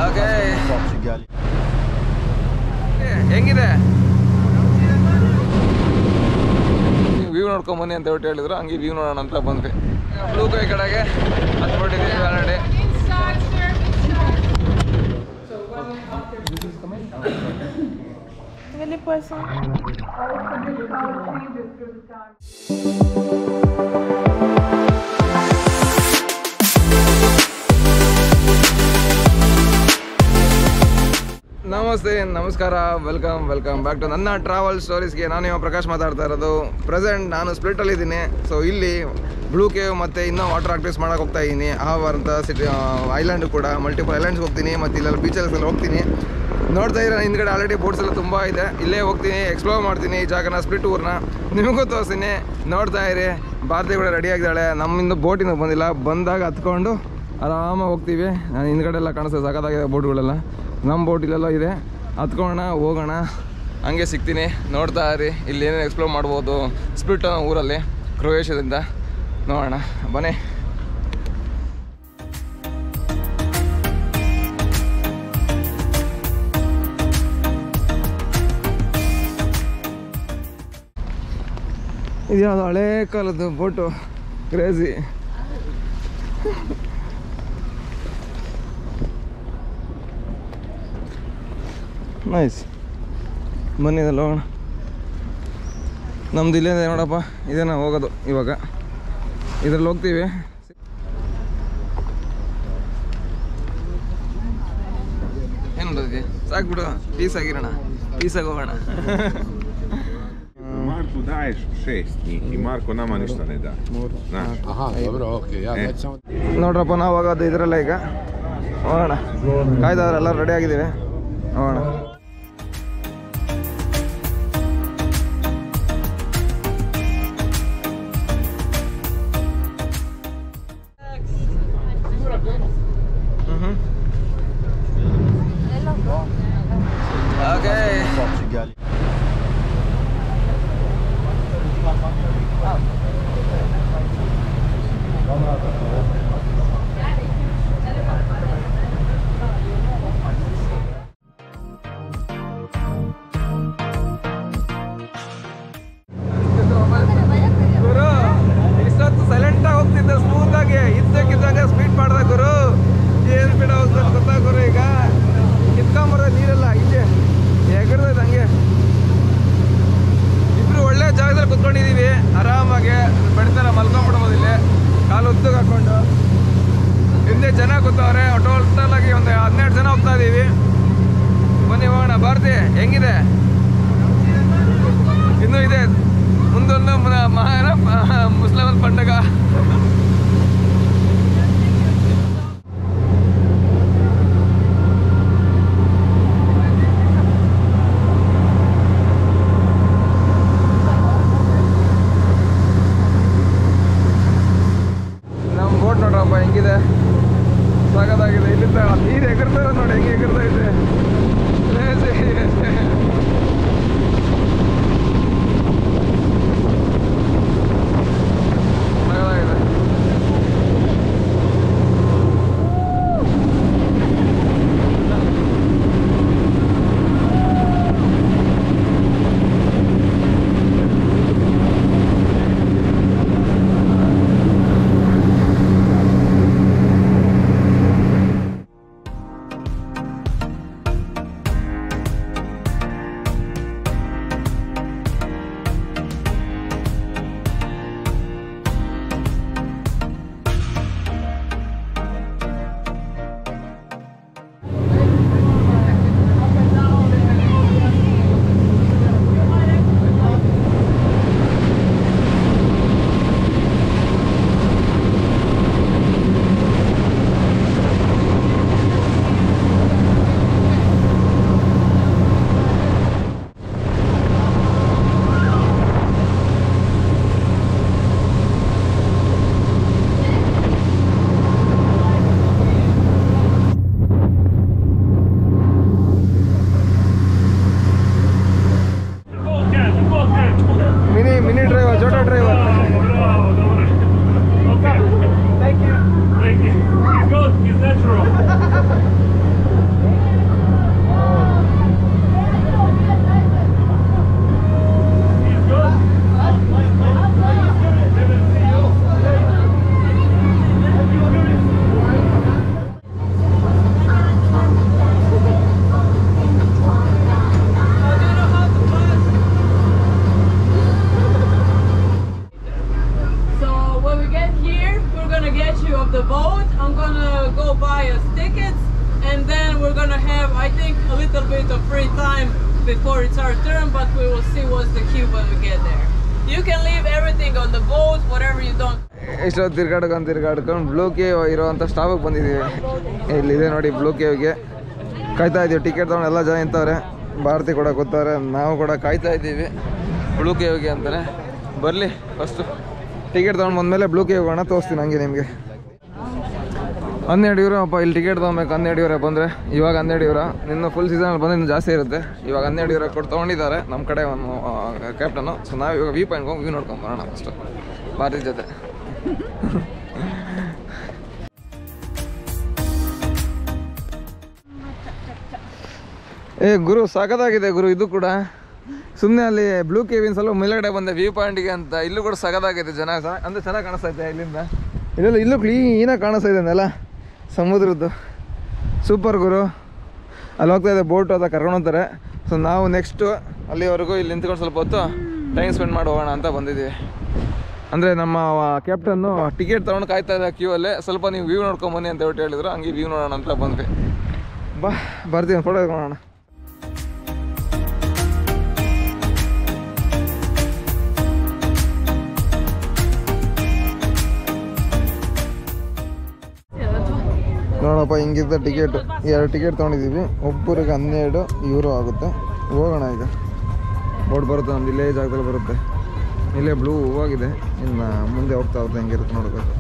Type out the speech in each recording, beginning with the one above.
Okay ಹೆಂಗಿದೆ view ನೋಡ್ಕೊಂಡ್ ಬನ್ನಿ ಅಂತ ಹೇಳ್ಬಿಟ್ಟು ಹೇಳಿದ್ರು. ಹಂಗೆ ವ್ಯೂ ನೋಡೋಣ ಅಂತ ಬಂದ್ವಿ. ಬ್ಲೂ ಕೈ ಕಡೆಗೆ ಹತ್ಬಿಟ್ಟಿದ್ದೀವಿ ಆಲ್ರೆಡಿ. Les poissons. ನಮಸ್ತೆ, ನಮಸ್ಕಾರ, ವೆಲ್ಕಮ್ ಬ್ಯಾಕ್ ಟು ನನ್ನ ಟ್ರಾವೆಲ್ ಸ್ಟೋರೀಸ್ಗೆ. ನಾನು ಇವಾಗ ಪ್ರಕಾಶ್ ಮಾತಾಡ್ತಾ ಇರೋದು. ಪ್ರೆಸೆಂಟ್ ನಾನು ಸ್ಪ್ಲಿಟಲ್ಲಿದ್ದೀನಿ. ಸೊ ಇಲ್ಲಿ ಬ್ಲೂ ಕೇವ್ ಮತ್ತು ಇನ್ನೂ ವಾಟರ್ ಆಕ್ಟಿವಿಟೀಸ್ ಮಾಡೋಕೆ ಹೋಗ್ತಾ ಇದ್ದೀನಿ. ಆಹಾರ್ ಅಂತ ಸಿಟಿ ಐಲ್ಯಾಂಡು ಕೂಡ ಮಲ್ಟಿಪಲ್ ಐಲ್ಯಾಂಡ್ಸ್ಗೆ ಹೋಗ್ತೀನಿ ಮತ್ತು ಇಲ್ಲೆಲ್ಲ ಬೀಚಲ್ಲೆಲ್ಲ ಹೋಗ್ತೀನಿ. ನೋಡ್ತಾ ಇದ್ರೆ ಹಿಂದ್ಗಡೆ ಆಲ್ರೆಡಿ ಬೋಟ್ಸ್ ಎಲ್ಲ ತುಂಬ ಇದೆ. ಇಲ್ಲೇ ಹೋಗ್ತೀನಿ, ಎಕ್ಸ್ಪ್ಲೋರ್ ಮಾಡ್ತೀನಿ ಈ ಜಾಗನ, ಸ್ಪ್ಲಿಟ್ ಊರನ್ನ ನಿಮಗೂ ತೋರಿಸ್ತೀನಿ. ನೋಡ್ತಾ ಇರಿ. ಭಾರತಿ ಕೂಡ ರೆಡಿ ಆಗಿದ್ದಾಳೆ. ನಮ್ಮಿಂದ ಬೋಟಿಂದ ಬಂದಿಲ್ಲ, ಬಂದಾಗ ಹತ್ಕೊಂಡು ಆರಾಮಾಗಿ ಹೋಗ್ತೀವಿ. ನಾನು ಹಿಂದ್ಗಡೆ ಎಲ್ಲ ಕಾಣಿಸ್ತದೆ, ಸಖತ್ತಾಗಿದೆ ಬೋಟ್ಗಳೆಲ್ಲ. ನಮ್ಮ ಬೋಟಿಲೆಲ್ಲ ಇದೆ, ಹತ್ಕೊಳ್ಳೋಣ, ಹೋಗೋಣ, ಹಂಗೆ ಸಿಗ್ತೀನಿ. ನೋಡ್ತಾ ಇರಿ. ಇಲ್ಲಿ ಏನೇನು ಎಕ್ಸ್ಪ್ಲೋರ್ ಮಾಡ್ಬೋದು ಸ್ಪ್ಲಿಟ್ ಊರಲ್ಲಿ, ಕ್ರೊಯೇಷಿಯಾದಿಂದ. ನೋಡೋಣ ಬನ್ನಿ. ಇದು ಯಾವುದು ಹಳೇ ಕಾಲದ್ದು ಬೋಟು, ಕ್ರೇಜಿ. ನೈಸ್. ಬನ್ನಿ ಇದೆಲ್ಲ ಹೋಗೋಣ. ನಮ್ದು ಇಲ್ಲೇ ನೋಡಪ್ಪ, ಇದೇನ ಹೋಗೋದು ಇವಾಗ. ಇದ್ರಲ್ಲಿ ಹೋಗ್ತೀವಿ. ಏನು ಮಾಡೋದಕ್ಕೆ ಸಾಕು ಬಿಡು, ಪೀಸ್ ಆಗಿರೋಣ, ಪೀಸಾಗಿ ಹೋಗೋಣ. Marku daješ 6 njih i Marko nama ništa ne da. Aha, dobro, okej. Ja već samo... ನೋಡ್ರಪ್ಪ, ನಾವು ಹೋಗೋದು ಇದರಲ್ಲ. ಈಗ ಹೋಗೋಣ, ಕಾಯ್ದಾದ್ರೆ ಎಲ್ಲ ರೆಡಿ ಆಗಿದ್ದೀವಿ, ಹೋಗೋಣ. ಓಕೆ ಗುರು, ಇಷ್ಟೊತ್ತು ಸೈಲೆಂಟಾಗಿ ಹೋಗ್ತಿದ್ದೆ, ಸ್ಮೂತಾಗಿ. ಇದ್ದಕ್ಕಿದ್ದಾಗ ಸ್ಪೀಡ್ ಮಾಡ್ದೆ ಗುರು. ಏನು ಸ್ಪೀಡ್ ಹೋಗ್ತದೆ ಗೊತ್ತಾ ಗುರು? ಈಗ ಕಿತ್ಕೊಂಬರೋದು ನೀರೆಲ್ಲ ಈಚೆ ಎಗರ್ದೈತೆ ಹಂಗೆ. ಇಬ್ರು ಒಳ್ಳೆ ಜಾಗದಲ್ಲಿ ಕುತ್ಕೊಂಡಿದ್ದೀವಿ, ಆರಾಮಾಗಿ ಬೆಳಿತಾರ ಮಲ್ಕೊಂಡ್ಬಿಡ್ಬೋದು. ಇಲ್ಲಿ ಕಾಲು ಉದ್ದಕ್ಕೆ ಹಾಕ್ಕೊಂಡು ಹಿಂದೆ ಜನ ಕೂತವ್ರೆ. ಟೋಟಲಾಗಿ ಒಂದು 12 ಜನ ಹೋಗ್ತಾ ಇದ್ದೀವಿ. ಬನ್ನಿ ಹೋಗೋಣ. ಭಾರತಿ ಹೆಂಗಿದೆ? ಇನ್ನೂ ಇದೆ ಮುಂದೊಂದು ಮುಸ್ಲಿಮರ ಪಂಡಗ. ನಮ್ಮ ಬೋಟ್ ನೋಡ್ರಪ್ಪ ಹೆಂಗಿದೆ, ಸಾಕಾಗಿದೆ. ಇಲ್ಲಿಂದ ನೀರು ಎಗರ್ತಾರೆ ನೋಡಿ, ಹೆಂಗೆ ಎಗರ್ತಾ ಇದೆ. I think a little bit of free time before it's our turn, but we will see what's the queue when we get there. You can leave everything on the boat, whatever you don't. ಇಷ್ಟೊತ್ತು ತಿರ್ಗಾಡ್ಕೊಂಡು blue cave ಇರೋವಂಥ ಸ್ಟಾಪಿಗೆ ಬಂದಿದ್ದೀವಿ. ಇಲ್ಲಿದೆ ನೋಡಿ blue ಕೇವ್ಗೆ ಕಾಯ್ತಾ ಇದ್ದೀವಿ. Ticket ತೊಗೊಂಡು ಎಲ್ಲ ಜನ ನಿಂತವ್ರೆ. ಭಾರತಿ ಕೂಡ ಕೂತವ್ರೆ, ನಾವು ಕೂಡ ಕಾಯ್ತಾ ಇದ್ದೀವಿ ಬ್ಲೂ ಕೇವ್ಗೆ ಅಂತಾರೆ. ಬರಲಿ ಫಸ್ಟು ಟಿಕೆಟ್ ತೊಗೊಂಡು ಬಂದಮೇಲೆ ಬ್ಲೂ ಕೇವ್ ಹೋಗೋಣ, ತೋರಿಸ್ತೀನಿ ಹಂಗೆ ನಿಮಗೆ. 12 ಯೂರೋ ಅಪ್ಪ ಇಲ್ಲಿ ಟಿಕೆಟ್ ತೊಗೊಬೇಕು. 12 ಯೂರೋ ಬಂದರೆ ಇವಾಗ 12 ಯೂರೋ. ಇನ್ನು ಫುಲ್ ಸೀಸನಲ್ಲಿ ಬಂದರೆ ಇನ್ನೂ ಜಾಸ್ತಿ ಇರುತ್ತೆ. ಇವಾಗ 12 ಯೂರೋ ಕೊಟ್ಟು ತೊಗೊಂಡಿದ್ದಾರೆ ನಮ್ಮ ಕಡೆ ಒಂದು ಕ್ಯಾಪ್ಟನ್ನು. ಸೊ ನಾವು ಇವಾಗ ವ್ಯೂ ಪಾಯಿಂಟ್ಗೆ ಹೋಗಿ ವ್ಯೂ ನೋಡ್ಕೊಂಡು ಬರೋಣ ಫಸ್ಟು ಭಾರತಿ ಜೊತೆ. ಗುರು ಸಖತ್ತಾಗಿದೆ ಗುರು. ಇದು ಕೂಡ ಸುಮ್ಮನೆ ಅಲ್ಲಿ ಬ್ಲೂ ಕೇವಿನ ಸ್ವಲ್ಪ ಮೇಲ್ಗಡೆ ಬಂದೆ ವ್ಯೂ ಪಾಯಿಂಟಿಗೆ ಅಂತ. ಇಲ್ಲೂ ಕೂಡ ಸಖತ್ತಾಗಿದೆ. ಜನ ಅಂದರೆ ಚೆನ್ನಾಗಿ ಕಾಣಿಸ್ತಾ ಇದೆ ಇಲ್ಲಿಂದ. ಇಲ್ಲೂ ಕ್ಲೀನಾಗಿ ಕಾಣಿಸ್ತಾ ಇದೆ ನೆಲ ಸಮುದ್ರದ್ದು. ಸೂಪರ್ ಗುರು. ಅಲ್ಲಿ ಹೋಗ್ತಾ ಇದೆ ಬೋಟು ಅದ ಕರ್ಕೊಂಡು ಹೋಗ್ತಾರೆ. ಸೊ ನಾವು ನೆಕ್ಸ್ಟು ಅಲ್ಲಿವರೆಗೂ ಇಲ್ಲಿ ನಿಂತ್ಕೊಂಡು ಸ್ವಲ್ಪ ಹೊತ್ತು ಟೈಮ್ ಸ್ಪೆಂಡ್ ಮಾಡಿ ಹೋಗೋಣ ಅಂತ ಬಂದಿದ್ದೀವಿ. ಅಂದರೆ ನಮ್ಮ ಕ್ಯಾಪ್ಟನ್ನು ಟಿಕೆಟ್ ತೊಗೊಂಡು ಕಾಯ್ತಾ ಇದೆ ಕ್ಯೂ ಅಲ್ಲೇ. ಸ್ವಲ್ಪ ನೀವು ವ್ಯೂ ನೋಡ್ಕೊಂಬನ್ನಿ ಅಂತ ಹೇಳಿದ್ರು. ಹಂಗೆ ವ್ಯೂ ನೋಡೋಣ ಅಂತ ಬಂದ್ವಿ. ಬರ್ತೀವಿ ಫೋಟೋ ತಗೊಳ್ಳೋಣ. ನೋಡಪ್ಪ ಹಿಂಗಿದ್ದ ಟಿಕೆಟು 2 ಟಿಕೆಟ್ ತೊಗೊಂಡಿದ್ದೀವಿ. ಒಬ್ಬರಿಗೆ 12 ಯೂರೋ ಆಗುತ್ತೆ. ಹೋಗೋಣ ಈಗ. ಬೋಟ್ ಬರುತ್ತೆ ನಮ್ದು ಇಲ್ಲೇ ಜಾಗದಲ್ಲಿ ಬರುತ್ತೆ. ಇಲ್ಲೇ ಬ್ಲೂ ಹೂವಾಗಿದೆ. ಇನ್ನು ಮುಂದೆ ಹೋಗ್ತಾ ಹೆಂಗಿರುತ್ತೆ ನೋಡಬೇಕು.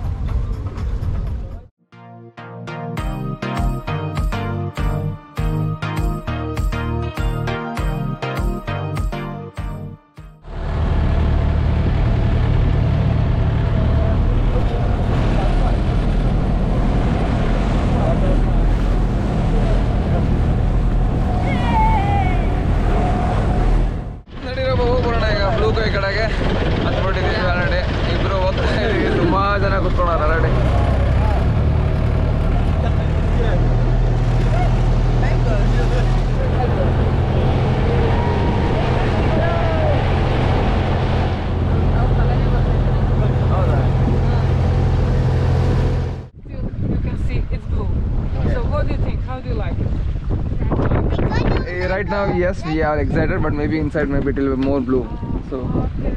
Right now, yes, we are excited, but maybe inside maybe it will be more blue. So. Okay.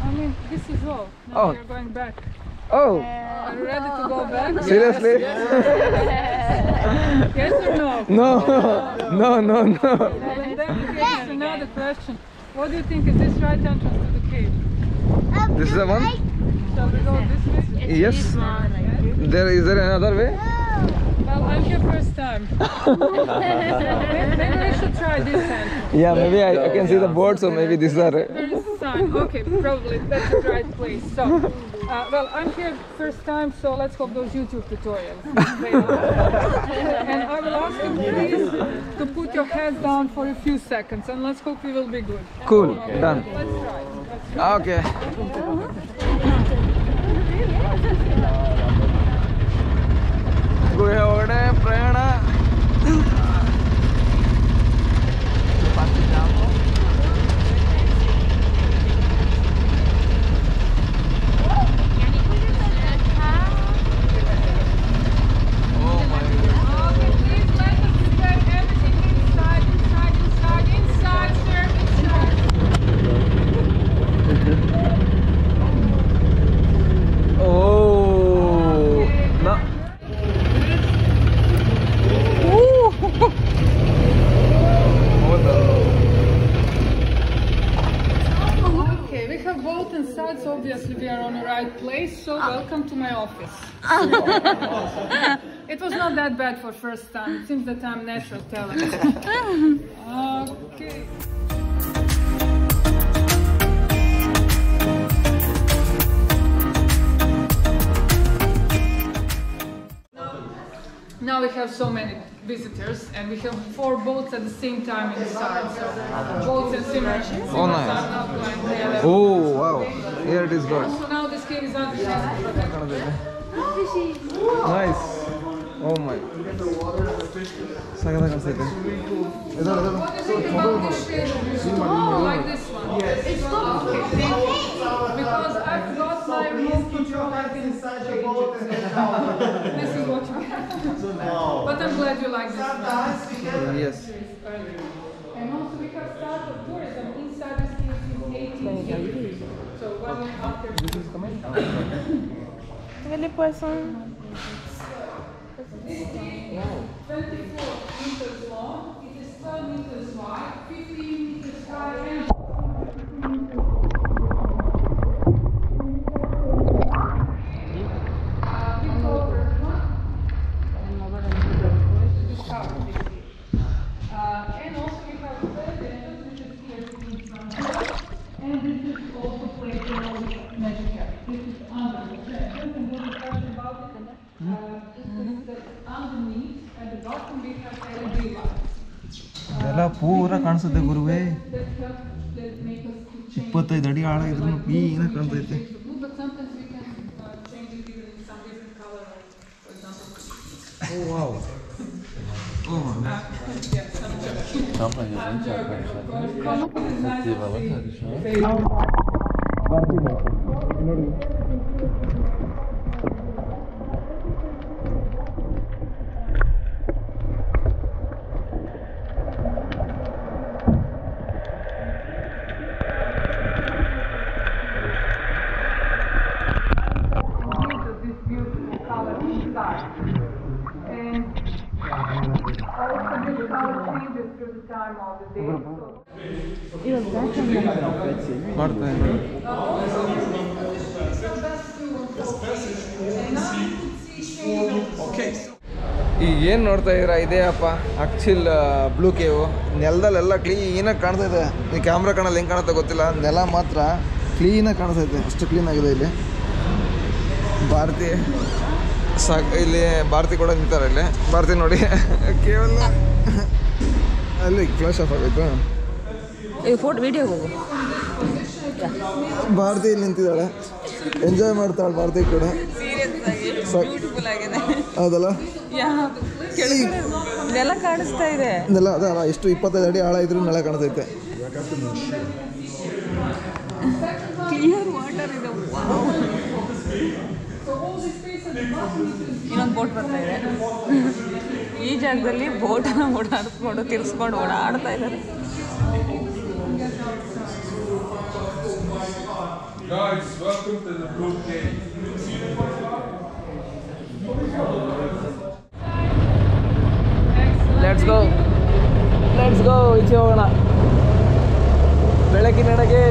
I mean, this is all. Now we are going back. Oh. Are you ready to go back? Seriously? Yes or no? No. No. Well, then here's another question. What do you think is this right entrance to the cave? This is the one? Shall we go this way? Yes. Is there another way? Well, I'm here first time. Maybe we should try this end. Yeah, maybe I can see the board, so maybe this is the sign. Okay, probably that's the right place. So, well, I'm here first time, so let's hope those YouTube tutorials. And I will ask you please to put your heads down for a few seconds, and let's hope we will be good. Cool. Done. Let's try. Okay. ಗುಹೆ ಒಳಗಡೆ ಪ್ರಯಾಣ. Obviously we are on the right place, so welcome to my office. It was not that bad for first time. It seems that I'm natural talent. Okay. Now we have so many visitors, and we have 4 boats at the same time inside. So boats and swimmers. Oh, nice. Oh, wow. Here it is good. So now this cave is under Nice. Oh my. Like this one. It's okay. Because I've got my remote control, I can change it. This is what you get. But I'm glad you like this. Yes. And also we have start of tourism inside the ski is 18. So 1 year after. Les poissons. 24 meters long, it is 12 meters wide, 15 meters high, and and also we have a bed which is here in front of us, and this is also playground magic carpet. This is under the bed, and what we talked about it, this is the underneath, at the bottom we have LED lights. ಇದೆಲ್ಲ ಪೂರ ಕಾಣಿಸುತ್ತೆ ಗುರುವೇ. That help that make us to change 25 ಅಡಿ ಆಳ ಇದ್ರೂ clean ಕಾಣ್ತೈತೆ. the blue, but sometimes we can change it even in some different color, like, for example. Oh wow. Oh This beautiful color inside. And also this color changes through the time of the day. ಮಾಡ್ತಾ ಇದ್ದೀನಿ. ಈಗ ಏನು ನೋಡ್ತಾ ಇದ್ದೀರಾ ಇದೇ ಅಪ್ಪ actual blue ಕೇವು. ನೆಲದಲ್ಲೆಲ್ಲ ಕ್ಲೀನಾಗಿ ಕಾಣ್ತೈತೆ. ಈ ಕ್ಯಾಮ್ರಾ ಕಾಣಲ್ಲಿ ಹೆಂಗೆ ಕಾಣುತ್ತೆ ಗೊತ್ತಿಲ್ಲ, ನೆಲ ಮಾತ್ರ ಕ್ಲೀನಾಗಿ ಕಾಣಿಸ್ತೈತೆ, ಅಷ್ಟು ಕ್ಲೀನಾಗಿದೆ ಇಲ್ಲಿ. ಭಾರತಿ ಇಲ್ಲಿ ಭಾರತಿ ಕೂಡ ನಿಂತಾರೆ. ಇಲ್ಲಿ ಭಾರತಿ ನೋಡಿ ಕೇವಲ ಅಲ್ಲಿ ಫ್ಲಾಶ್ ಆಫ್ ಆಗೈತು. ಫೋಟೋ ವಿಡಿಯೋ ಹೋಗು. ಭಾರತಿ ಇಲ್ಲಿ ನಿಂತಿದ್ದಾಳೆ, ಎಂಜಾಯ್ ಮಾಡ್ತಾಳೆ ಭಾರತಿ ಕೂಡ. ಬ್ಯೂಟಿಫುಲ್ ಆಗಿದೆ. ಹೌದಲ್ಲ, ನೆಲ ಕಾಣಿಸ್ತಾ ಇದೆ. ನೆಲ ಅದ ಎಷ್ಟು 25 ಅಡಿ ಆಳ ಇದ್ರೂ ನೆಲ ಕಾಣಿಸ್ತೈತೆ. ಕ್ಲಿಯರ್ ವಾಟರ್ ಇದೆ. ಇನ್ನೊಂದು ಬೋಟ್ ಬರ್ತಾ ಇದೆ. ಈ ಜಾಗದಲ್ಲಿ ಬೋಟನ್ನು ಓಡಾಡಿಸ್ಕೊಂಡು ತಿರ್ಸ್ಕೊಂಡು ಓಡಾಡ್ತಾ ಇದ್ದಾರೆ. Guys, welcome to the Blue Cave. Let's go ಈಚೆ ಹೋಗೋಣ. ಬೆಳಕಿನೆಡೆಗೆ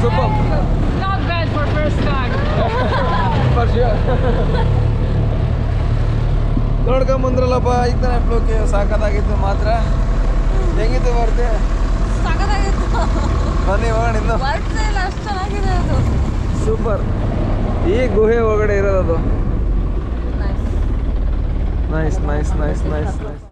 super. Not bad for first time. For sure. ನೋಡ್ಕೊಂಬಂದ್ರಲ್ಲಪ್ಪ, ಈಗ ತಾನೇ ಫ್ಲೋಕೆ ಸಾಕಾಗಿತ್ತು ಮಾತ್ರ. ಹೆಂಗಿತ್ತು ಬರ್ತೆ? ಸಾಕಾಗಿತ್ತು. ಬನ್ನಿ ಹೋಗೋಣ ಇನ್ನು. ಬರ್ತಾ ಇಲ್ಲ, ಅಷ್ಟು ಚೆನ್ನಾಗಿದೆ ಅದು. ಸೂಪರ್. ಈ ಗುಹೆ ಒಳಗಡೆ ಇರೋದು. Nice nice nice nice nice nice.